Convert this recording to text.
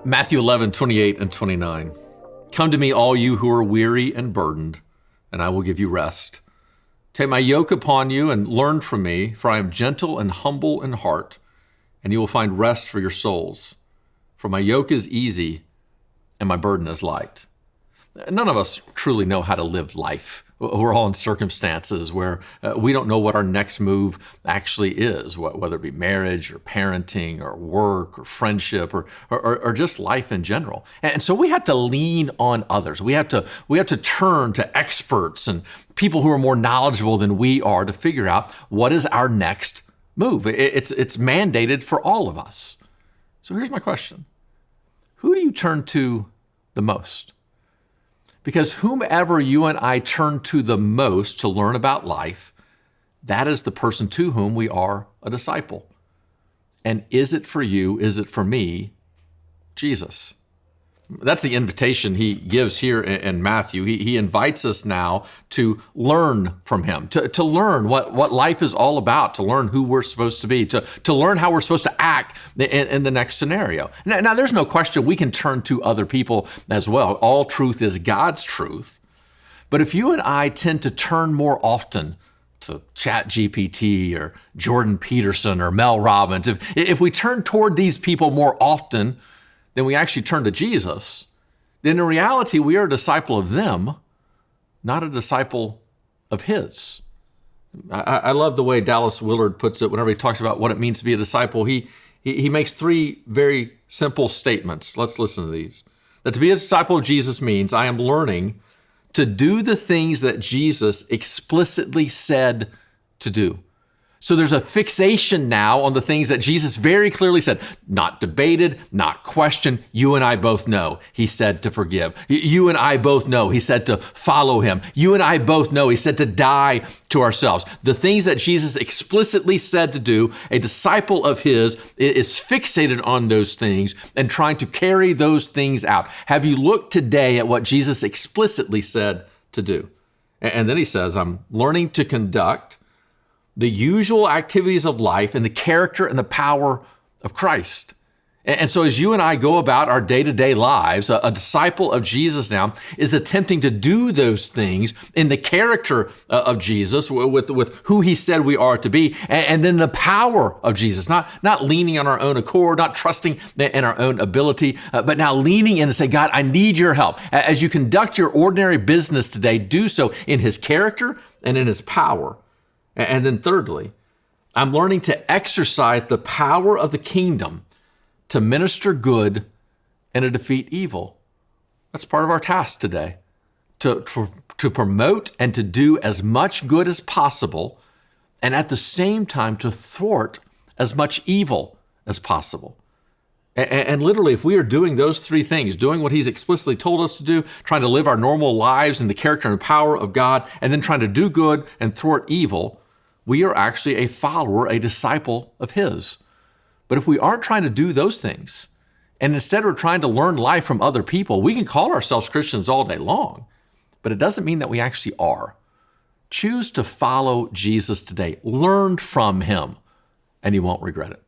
Matthew 11:28 and 29. Come to me, all you who are weary and burdened, and I will give you rest. Take my yoke upon you and learn from me, for I am gentle and humble in heart, and you will find rest for your souls. For my yoke is easy and my burden is light. None of us truly know how to live life. We're all in circumstances where we don't know what our next move actually is, whether it be marriage or parenting or work or friendship or just life in general. And so we have to lean on others. We have to turn to experts and people who are more knowledgeable than we are to figure out what is our next move. It's mandated for all of us. So here's my question. Who do you turn to the most? Because whomever you and I turn to the most to learn about life, that is the person to whom we are a disciple. And is it for you? Is it for me? Jesus. That's the invitation he gives here in Matthew. He invites us now to learn from him, to learn what life is all about, to learn who we're supposed to be, to learn how we're supposed to act in the next scenario. Now, there's no question we can turn to other people as well. All truth is God's truth. But if you and I tend to turn more often to ChatGPT or Jordan Peterson or Mel Robbins, if we turn toward these people more often then we actually turn to Jesus, then in reality, we are a disciple of them, not a disciple of his. I love the way Dallas Willard puts it whenever he talks about what it means to be a disciple. He makes three very simple statements. Let's listen to these. That to be a disciple of Jesus means I am learning to do the things that Jesus explicitly said to do. So there's a fixation now on the things that Jesus very clearly said, not debated, not questioned. You and I both know he said to forgive. You and I both know he said to follow him. You and I both know he said to die to ourselves. The things that Jesus explicitly said to do, a disciple of his is fixated on those things and trying to carry those things out. Have you looked today at what Jesus explicitly said to do? And then he says, I'm learning to conduct the usual activities of life in the character and the power of Christ. And so as you and I go about our day-to-day lives, a disciple of Jesus now is attempting to do those things in the character of Jesus with who he said we are to be, and then the power of Jesus, not leaning on our own accord, not trusting in our own ability, but now leaning in and say, God, I need your help. As you conduct your ordinary business today, do so in his character and in his power. And then thirdly, I'm learning to exercise the power of the kingdom to minister good and to defeat evil. That's part of our task today, to promote and to do as much good as possible, and at the same time to thwart as much evil as possible. And literally, if we are doing those three things, doing what he's explicitly told us to do, trying to live our normal lives in the character and power of God, and then trying to do good and thwart evil, we are actually a follower, a disciple of his. But if we aren't trying to do those things, and instead we're trying to learn life from other people, we can call ourselves Christians all day long, but it doesn't mean that we actually are. Choose to follow Jesus today. Learn from him, and you won't regret it.